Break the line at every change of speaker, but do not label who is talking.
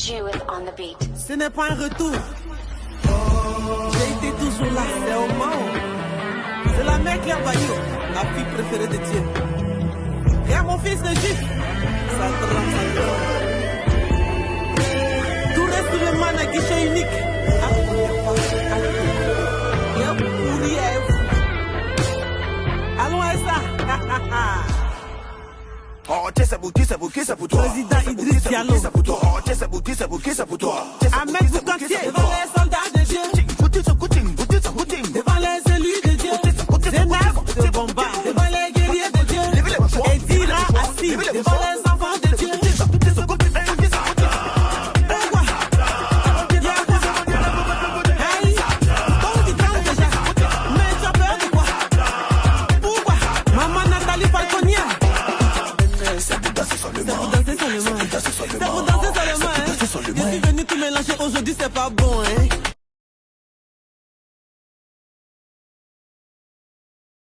Jewith on the beat.
Ce n'est pas un retour. J'ai été toujours là, c'est au Mans. C'est la mère Claire Bayo, la fille préférée de Dieu. Et mon fils de juif, ça trempe. Tout reste le man à guichet unique. Allons à ça. Président Idriss Diallo. Ahmed Boukantier. Devant les soldats de Dieu. Devant les élus de Dieu. Zénab de Bomba. Devant les guerriers de Dieu. Et Dira Assis. Devant les enfants de Dieu. Aujourd'hui c'est pas bon, hein.